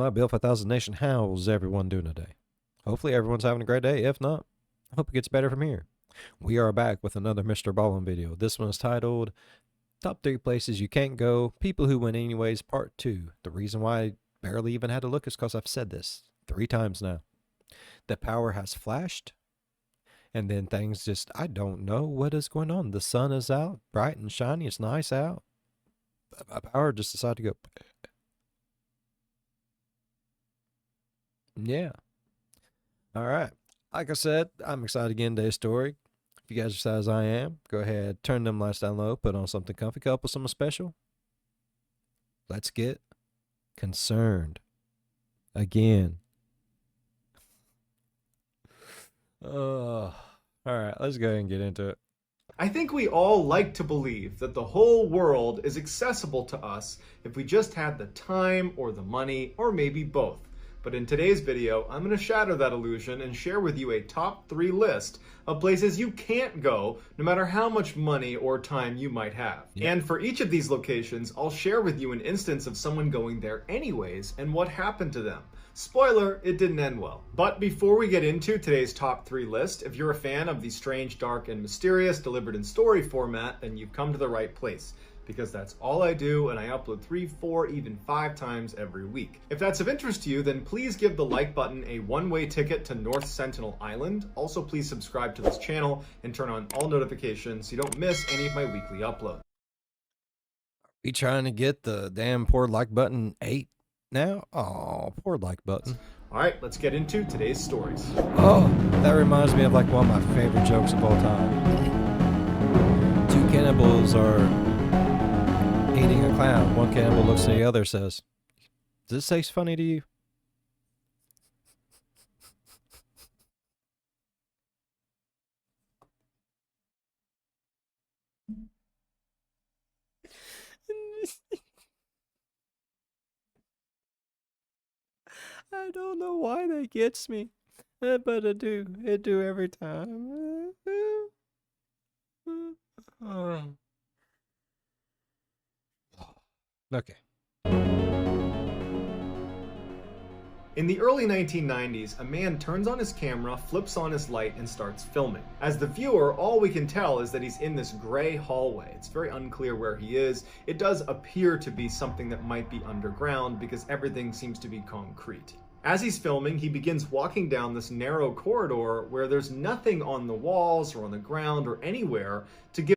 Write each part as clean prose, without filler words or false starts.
my Bill 5000 Nation. How's everyone doing today? Hopefully everyone's having a great day. If not, I hope it gets better from here. We are back with another MrBallen video. This one is titled Top 3 Places You Can't Go, People Who Win Anyways, Part 2. The reason why I barely even had to look is because I've said this 3 times now. The power has flashed, and then things just, I don't know what is going on. The sun is out, bright and shiny, it's nice out. My power just decided to go. Yeah. All right. Like I said, I'm excited to get into today's story. If you guys are excited as I am, go ahead, turn them lights down low, put on something comfy, cup with something special. Let's get concerned. Again. All right, let's go ahead and get into it. I think we all like to believe that the whole world is accessible to us if we just had the time or the money or maybe both. But in today's video, I'm going to shatter that illusion and share with you a top 3 list of places you can't go no matter how much money or time you might have. Yep. And for each of these locations, I'll share with you an instance of someone going there anyways and what happened to them. Spoiler, it didn't end well. But before we get into today's top 3 list, if you're a fan of the strange, dark, and mysterious delivered in story format, then you've come to the right place. Because that's all I do, and I upload 3, 4, even 5 times every week. If that's of interest to you, then please give the like button a one-way ticket to North Sentinel Island. Also, please subscribe to this channel and turn on all notifications so you don't miss any of my weekly uploads. We trying to get the damn poor like button 8 now? Oh, poor like button. All right, let's get into today's stories. Oh, that reminds me of like one of my favorite jokes of all time. 2 cannibals are eating a clown. One cannibal looks at the other, says, "Does this taste funny to you?" I don't know why that gets me, but it do every time. Okay. In the early 1990s, a man turns on his camera, flips on his light, and starts filming. As the viewer, all we can tell is that he's in this gray hallway. It's very unclear where he is. It does appear to be something that might be underground because everything seems to be concrete. As he's filming, he begins walking down this narrow corridor where there's nothing on the walls or on the ground or anywhere to give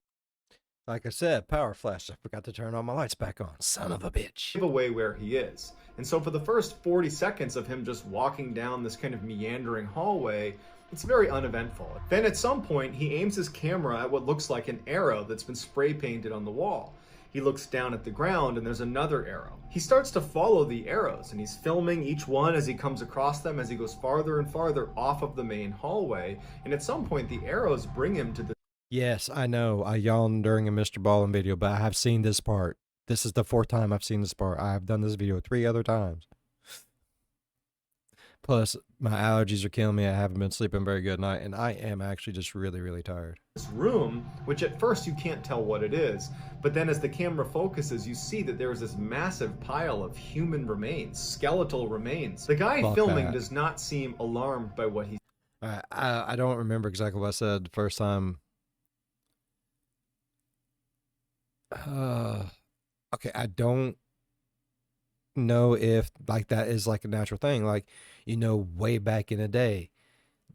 Like I said, power flash. I forgot to turn all my lights back on. Son of a bitch. away where he is. And so for the first 40 seconds of him just walking down this kind of meandering hallway, it's very uneventful. Then at some point, he aims his camera at what looks like an arrow that's been spray painted on the wall. He looks down at the ground and there's another arrow. He starts to follow the arrows and he's filming each one as he comes across them as he goes farther and farther off of the main hallway. And at some point, the arrows bring him to the Yes, I know. I yawned during a MrBallen video, but I have seen this part. This is the 4th time I've seen this part. I have done this video 3 other times. Plus, my allergies are killing me. I haven't been sleeping very good at night, and I am actually just really, really tired. this room, which at first you can't tell what it is, but then as the camera focuses, you see that there is this massive pile of human remains, skeletal remains. The guy Fuck filming that. does not seem alarmed by what he I don't remember exactly what I said the first time. Okay, I don't know if like that is like a natural thing. Like, you know, way back in the day,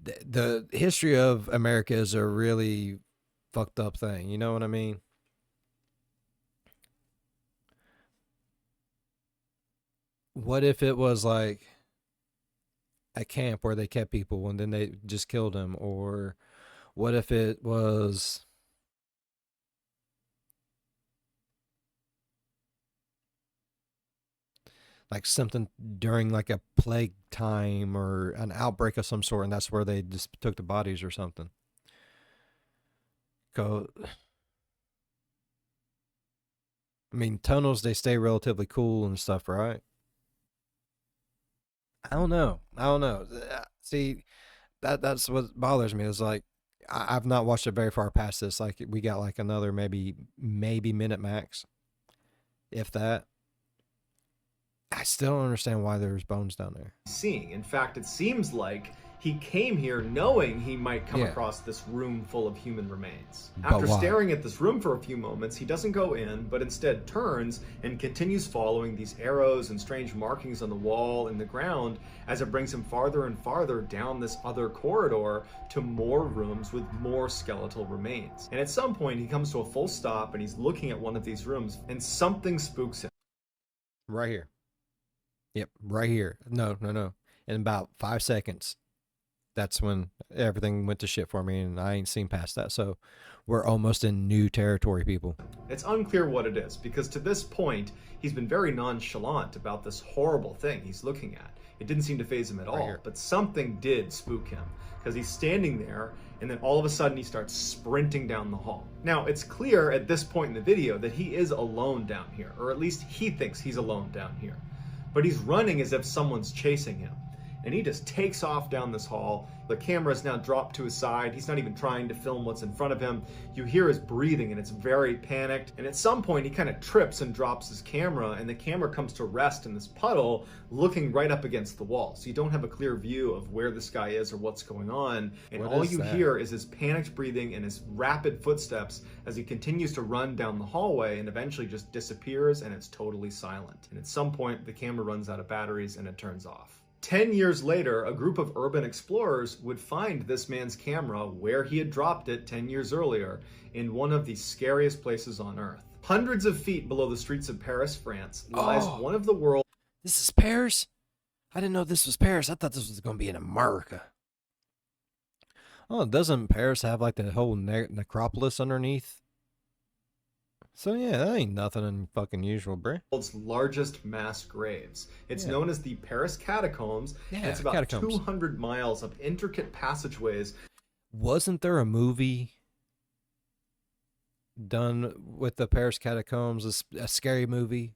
the history of America is a really fucked up thing. You know what I mean? What if it was like a camp where they kept people and then they just killed them? Or what if it was like something during like a plague time or an outbreak of some sort, and that's where they just took the bodies or something? Go. I mean, tunnels, they stay relatively cool and stuff, right? I don't know. I don't know. See, that's what bothers me. Is like I've not watched it very far past this. Like we got like another maybe minute max, if that. I still don't understand why there's bones down there. seeing. In fact, it seems like he came here knowing he might come Yeah. across this room full of human remains. But After why? staring at this room for a few moments, he doesn't go in, but instead turns and continues following these arrows and strange markings on the wall and the ground as it brings him farther and farther down this other corridor to more rooms with more skeletal remains. And at some point, he comes to a full stop and he's looking at one of these rooms and something spooks him. Right here. Yep, right here. No. In about 5 seconds, that's when everything went to shit for me, and I ain't seen past that. So we're almost in new territory, people. It's unclear what it is, because to this point, he's been very nonchalant about this horrible thing he's looking at. It didn't seem to faze him at all, here. but something did spook him, because he's standing there, and then all of a sudden he starts sprinting down the hall. Now, it's clear at this point in the video that he is alone down here, or at least he thinks he's alone down here. But he's running as if someone's chasing him. And he just takes off down this hall. The camera is now dropped to his side. He's not even trying to film what's in front of him. You hear his breathing and it's very panicked. And at some point he kind of trips and drops his camera, and the camera comes to rest in this puddle looking right up against the wall. So you don't have a clear view of where this guy is or what's going on. And What all is you that? hear is his panicked breathing and his rapid footsteps as he continues to run down the hallway and eventually just disappears, and it's totally silent. And at some point the camera runs out of batteries and it turns off. 10 years later, a group of urban explorers would find this man's camera where he had dropped it 10 years earlier, in one of the scariest places on Earth. Hundreds of feet below the streets of Paris, France, lies Oh. one of the world's This is Paris? I didn't know this was Paris. I thought this was going to be in America. Oh, doesn't Paris have like the whole necropolis underneath? So yeah, that ain't nothing unusual, bruh. largest mass graves. It's Yeah. known as the Paris catacombs, and it's about catacombs. 200 miles of intricate passageways Wasn't there a movie done with the Paris catacombs? A scary movie?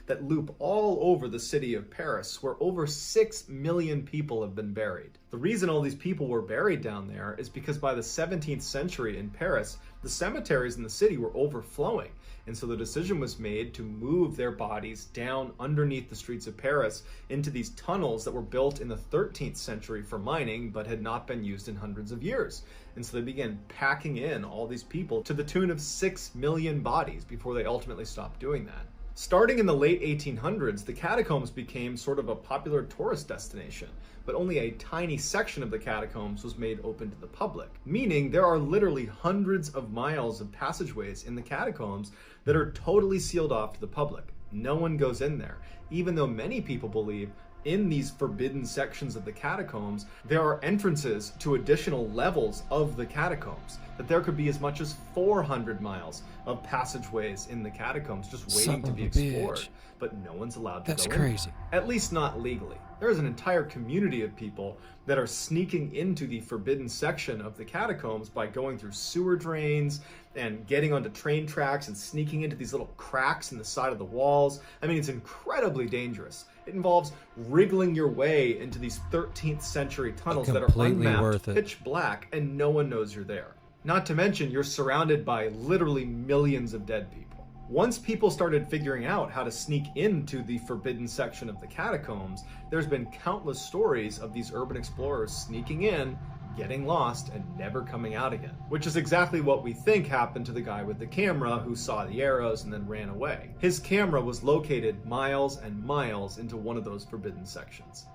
that loop all over the city of Paris, where over 6 million people have been buried. The reason all these people were buried down there is because by the 17th century in Paris, the cemeteries in the city were overflowing. And so the decision was made to move their bodies down underneath the streets of Paris into these tunnels that were built in the 13th century for mining, but had not been used in hundreds of years. And so they began packing in all these people to the tune of 6 million bodies before they ultimately stopped doing that. Starting in the late 1800s, the catacombs became sort of a popular tourist destination, but only a tiny section of the catacombs was made open to the public, meaning there are literally hundreds of miles of passageways in the catacombs that are totally sealed off to the public. No one goes in there, even though many people believe in these forbidden sections of the catacombs, there are entrances to additional levels of the catacombs, that there could be as much as 400 miles of passageways in the catacombs just waiting Son to be of a explored, bitch. but no one's allowed to That's go crazy. in. At least not legally. There is an entire community of people that are sneaking into the forbidden section of the catacombs by going through sewer drains and getting onto train tracks and sneaking into these little cracks in the side of the walls. I mean, it's incredibly dangerous. It involves wriggling your way into these 13th century tunnels that are completely unmapped, worth it. pitch black, and no one knows you're there. Not to mention, you're surrounded by literally millions of dead people. Once people started figuring out how to sneak into the forbidden section of the catacombs, there's been countless stories of these urban explorers sneaking in, getting lost, and never coming out again. Which is exactly what we think happened to the guy with the camera who saw the arrows and then ran away. His camera was located miles and miles into one of those forbidden sections.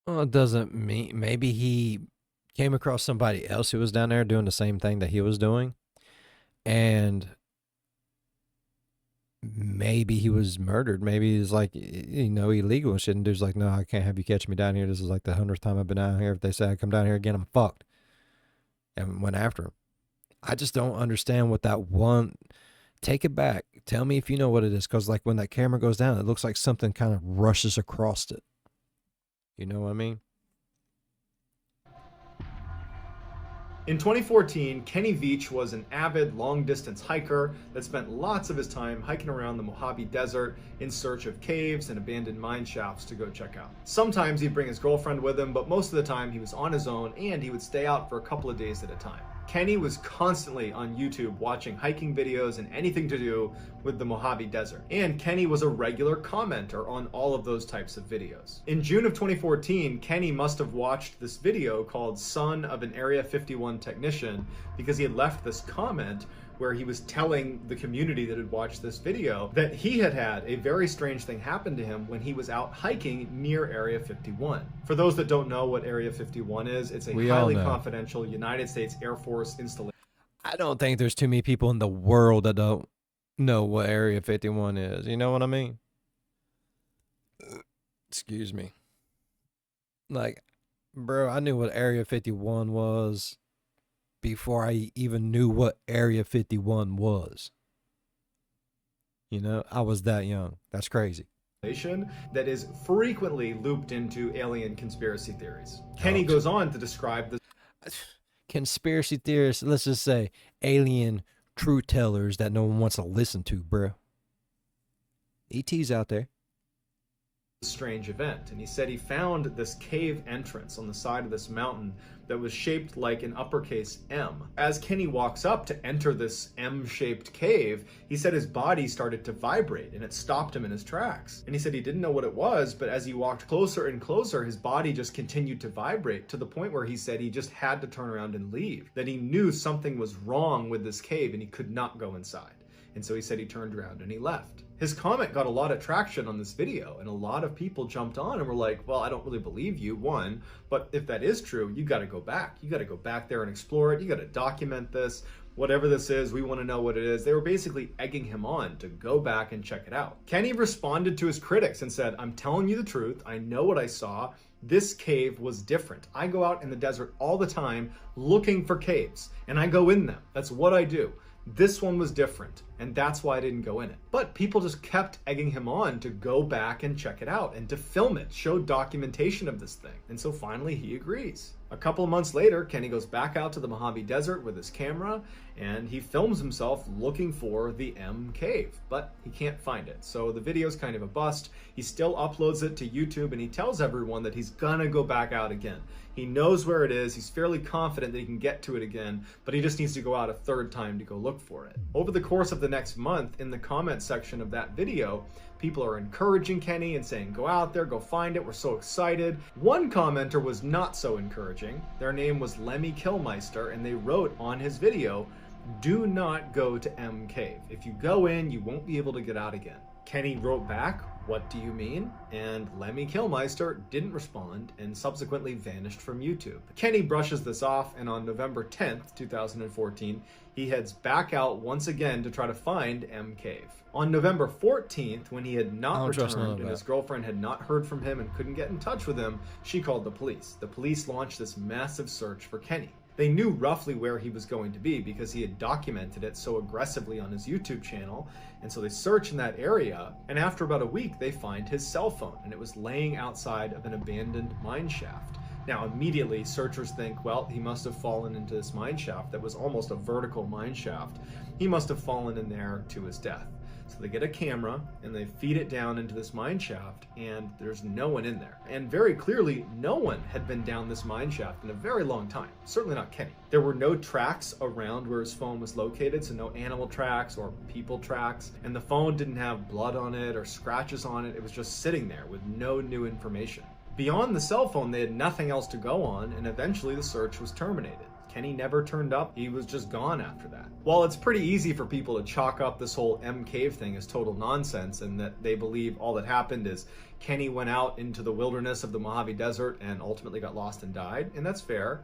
Well, it doesn't mean maybe he came across somebody else who was down there doing the same thing that he was doing, and maybe he was murdered. Maybe he's like, illegal and shit. And dude's like, no, I can't have you catch me down here. This is like the 100th time I've been down here. If they say I come down here again, I'm fucked. And went after him. I just don't understand what that one. Take it back. Tell me if you know what it is. Because like when that camera goes down, it looks like something kind of rushes across it. You know what I mean? In 2014, Kenny Veach was an avid long-distance hiker that spent lots of his time hiking around the Mojave Desert in search of caves and abandoned mine shafts to go check out. Sometimes he'd bring his girlfriend with him, but most of the time he was on his own, and he would stay out for a couple of days at a time. Kenny was constantly on YouTube watching hiking videos and anything to do with the Mojave Desert. And Kenny was a regular commenter on all of those types of videos. In June of 2014, Kenny must have watched this video called Son of an Area 51 Technician because he had left this comment where he was telling the community that had watched this video that he had had a very strange thing happen to him when he was out hiking near Area 51. For those that don't know what Area 51 is, it's a highly confidential United States Air Force installation. I don't think there's too many people in the world that don't know what Area 51 is. You know what I mean? Excuse me. Like, bro, I knew what Area 51 was before I even knew what Area 51 was. You know, I was that young. That's crazy. That is frequently looped into alien conspiracy theories. Kenny goes on to describe the conspiracy theorists, let's just say alien truth tellers that no one wants to listen to, bro. ET's out there. Strange event, and he said he found this cave entrance on the side of this mountain that was shaped like an uppercase M. As Kenny walks up to enter this M-shaped cave, he said his body started to vibrate and it stopped him in his tracks. And he said he didn't know what it was, but as he walked closer and closer, his body just continued to vibrate to the point where he said he just had to turn around and leave, that he knew something was wrong with this cave and he could not go inside. And so he said he turned around and he left. His comment got a lot of traction on this video, and a lot of people jumped on and were like, well, I don't really believe you, one, but if that is true, you got to go back. You got to go back there and explore it. You got to document this. Whatever this is, we want to know what it is. They were basically egging him on to go back and check it out. Kenny responded to his critics and said, I'm telling you the truth. I know what I saw. This cave was different. I go out in the desert all the time looking for caves, and I go in them. That's what I do. This one was different, and that's why I didn't go in it. But people just kept egging him on to go back and check it out and to film it, show documentation of this thing. And so finally he agrees. A couple of months later, Kenny goes back out to the Mojave Desert with his camera and he films himself looking for the M cave, but he can't find it. So the video's kind of a bust. He still uploads it to YouTube and he tells everyone that he's gonna go back out again. He knows where it is. He's fairly confident that he can get to it again, but he just needs to go out a third time to go look for it. Over the course of the next month, in the comment section of that video, people are encouraging Kenny and saying, go out there, go find it, we're so excited. One commenter was not so encouraging. Their name was Lemmy Killmeister, and they wrote on his video, do not go to M Cave. If you go in, you won't be able to get out again. Kenny wrote back, what do you mean? And Lemmy Killmeister didn't respond and subsequently vanished from YouTube. Kenny brushes this off, and on November 10th, 2014, he heads back out once again to try to find M Cave. On November 14th, when he had not returned and his girlfriend had not heard from him and couldn't get in touch with him, she called the police. The police launched this massive search for Kenny. They knew roughly where he was going to be because he had documented it so aggressively on his YouTube channel, and so they search in that area, and after about a week they find his cell phone, and it was laying outside of an abandoned mine shaft. Now immediately searchers think, well, he must have fallen into this mine shaft that was almost a vertical mine shaft. He must have fallen in there to his death. So they get a camera and they feed it down into this mine shaft, and there's no one in there. And very clearly, no one had been down this mine shaft in a very long time. Certainly not Kenny. There were no tracks around where his phone was located, so no animal tracks or people tracks. And the phone didn't have blood on it or scratches on it. It was just sitting there with no new information. Beyond the cell phone, they had nothing else to go on, and eventually the search was terminated. Kenny never turned up. He was just gone after that. While it's pretty easy for people to chalk up this whole M Cave thing as total nonsense and that they believe all that happened is Kenny went out into the wilderness of the Mojave Desert and ultimately got lost and died, and that's fair,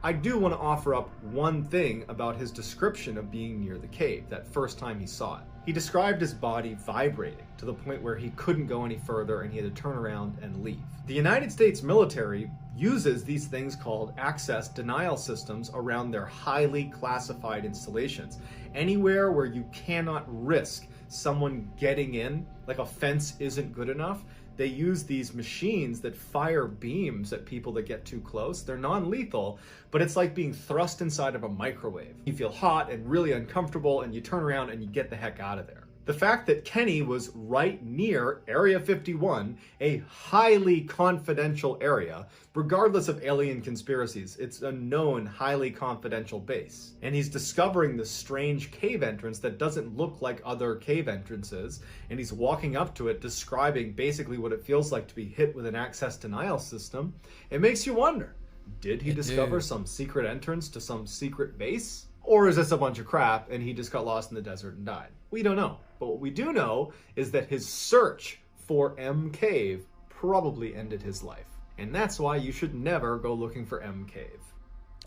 I do want to offer up one thing about his description of being near the cave that first time he saw it. He described his body vibrating to the point where he couldn't go any further and he had to turn around and leave. The United States military uses these things called access denial systems around their highly classified installations. Anywhere where you cannot risk someone getting in, like a fence isn't good enough, they use these machines that fire beams at people that get too close. They're non-lethal, but it's like being thrust inside of a microwave. You feel hot and really uncomfortable and you turn around and you get the heck out of there. The fact that Kenny was right near Area 51, a highly confidential area, regardless of alien conspiracies, it's a known highly confidential base. And he's discovering this strange cave entrance that doesn't look like other cave entrances, and he's walking up to it describing basically what it feels like to be hit with an access denial system. It makes you wonder, did he discover some secret entrance to some secret base? Or is this a bunch of crap and he just got lost in the desert and died? We don't know. But what we do know is that his search for M Cave probably ended his life. And that's why you should never go looking for M Cave.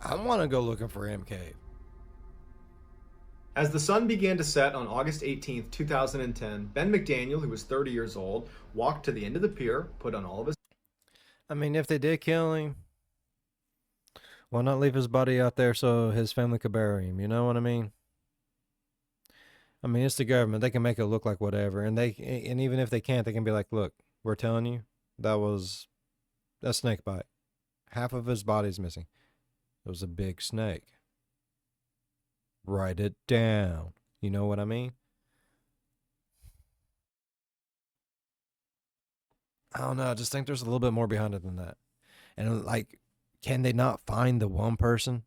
I want to go looking for M Cave. As the sun began to set on August 18th, 2010, Ben McDaniel, who was 30 years old, walked to the end of the pier, put on all of his... I mean, if they did kill him, why not leave his body out there so his family could bury him? You know what I mean? I mean, it's the government. They can make it look like whatever. And even if they can't, they can be like, look, we're telling you, that was a snake bite. Half of his body's missing. It was a big snake. Write it down. You know what I mean? I don't know. I just think there's a little bit more behind it than that. And like, can they not find the one person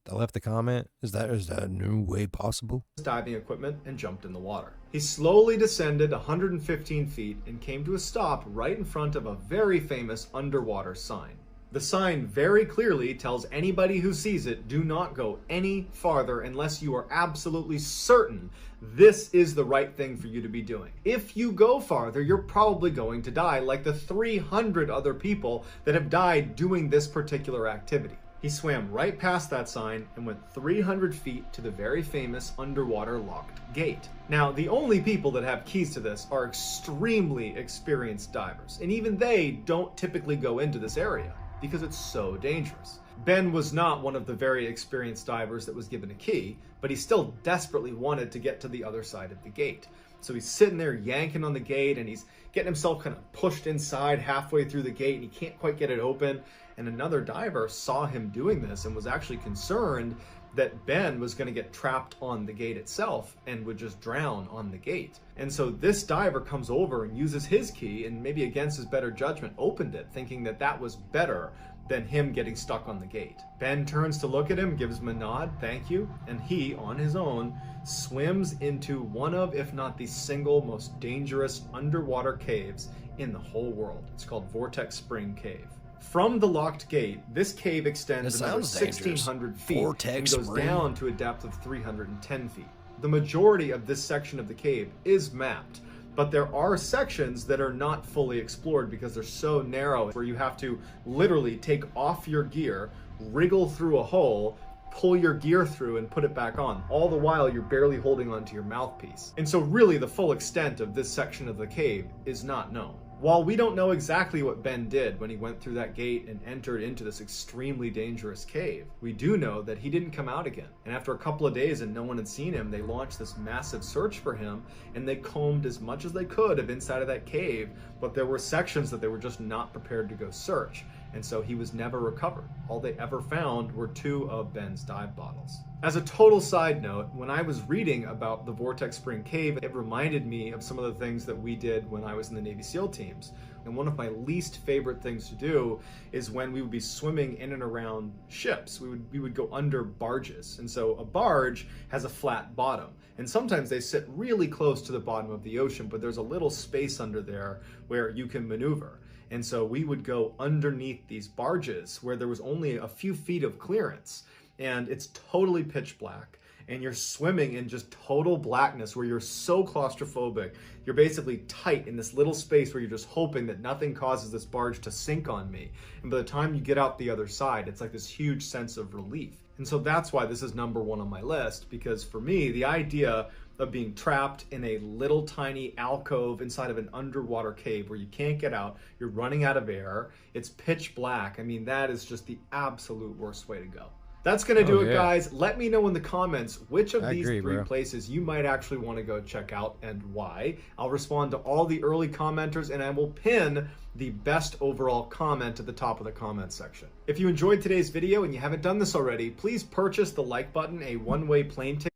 that left the comment? Is that a new way possible? Diving equipment and jumped in the water. He slowly descended 115 feet and came to a stop right in front of a very famous underwater sign. The sign very clearly tells anybody who sees it, do not go any farther unless you are absolutely certain this is the right thing for you to be doing. If you go farther, you're probably going to die like the 300 other people that have died doing this particular activity. He swam right past that sign and went 300 feet to the very famous underwater locked gate. Now, the only people that have keys to this are extremely experienced divers, and even they don't typically go into this area because it's so dangerous. Ben was not one of the very experienced divers that was given a key, but he still desperately wanted to get to the other side of the gate. So he's sitting there yanking on the gate, and he's getting himself kind of pushed inside halfway through the gate, and he can't quite get it open. And another diver saw him doing this and was actually concerned that Ben was going to get trapped on the gate itself and would just drown on the gate. And so this diver comes over and uses his key, and maybe against his better judgment opened it, thinking that that was better than him getting stuck on the gate. Ben turns to look at him, gives him a nod, thank you, and he, on his own, swims into one of, if not the single most dangerous underwater caves in the whole world. It's called Vortex Spring Cave. From the locked gate, this cave extends another 1,600 feet and goes down to a depth of 310 feet. The majority of this section of the cave is mapped, but there are sections that are not fully explored because they're so narrow, where you have to literally take off your gear, wriggle through a hole, pull your gear through and put it back on. All the while you're barely holding onto your mouthpiece. And so really the full extent of this section of the cave is not known. While we don't know exactly what Ben did when he went through that gate and entered into this extremely dangerous cave, we do know that he didn't come out again. And after a couple of days and no one had seen him, they launched this massive search for him, and they combed as much as they could of inside of that cave, but there were sections that they were just not prepared to go search. And so he was never recovered. All they ever found were 2 of Ben's dive bottles. As a total side note, when I was reading about the Vortex Spring Cave, it reminded me of some of the things that we did when I was in the Navy SEAL teams. And one of my least favorite things to do is when we would be swimming in and around ships. We would go under barges. And so a barge has a flat bottom. And sometimes they sit really close to the bottom of the ocean, but there's a little space under there where you can maneuver. And so we would go underneath these barges where there was only a few feet of clearance, and it's totally pitch black, and you're swimming in just total blackness where you're so claustrophobic. You're basically tight in this little space where you're just hoping that nothing causes this barge to sink on me. And by the time you get out the other side, it's like this huge sense of relief. And so that's why this is #1 on my list, because for me, the idea of being trapped in a little tiny alcove inside of an underwater cave where you can't get out, you're running out of air, it's pitch black. I mean, that is just the absolute worst way to go. That's going to do it, guys. Let me know in the comments which of these 3 places you might actually want to go check out and why. I'll respond to all the early commenters, and I will pin the best overall comment at the top of the comment section. If you enjoyed today's video and you haven't done this already, please purchase the like button, a one-way plane ticket.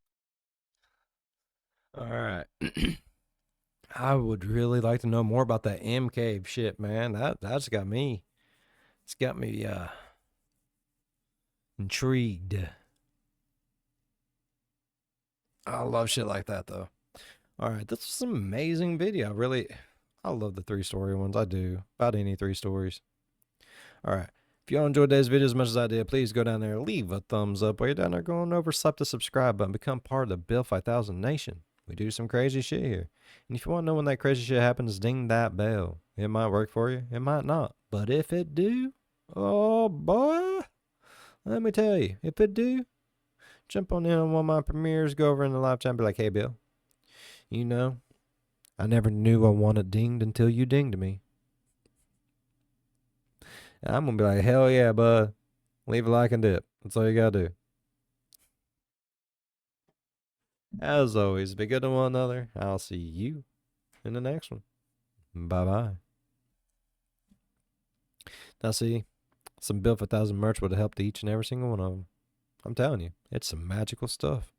All right. I would really like to know more about that M cave shit, man. That's got me. It's got me intrigued. I love shit like that though. All right, this was an amazing video. I love the 3-story ones. I do about any 3 stories. All right. If y'all enjoyed today's video as much as I did, please go down there, leave a thumbs up. While you're down there, go on over, slap the subscribe button, become part of the Bill 5000 Nation. We do some crazy shit here. And if you want to know when that crazy shit happens, ding that bell. It might work for you, it might not. But if it do, oh boy, let me tell you, if it do, jump on in on one of my premieres, go over in the live chat and be like, hey Bill, you know, I never knew I wanted dinged until you dinged me. And I'm going to be like, hell yeah, bud. Leave a like and dip. That's all you got to do. As always, be good to one another. I'll see you in the next one. Bye-bye. Now, see, some Bill 5000 merch would have helped each and every single one of them. I'm telling you, it's some magical stuff.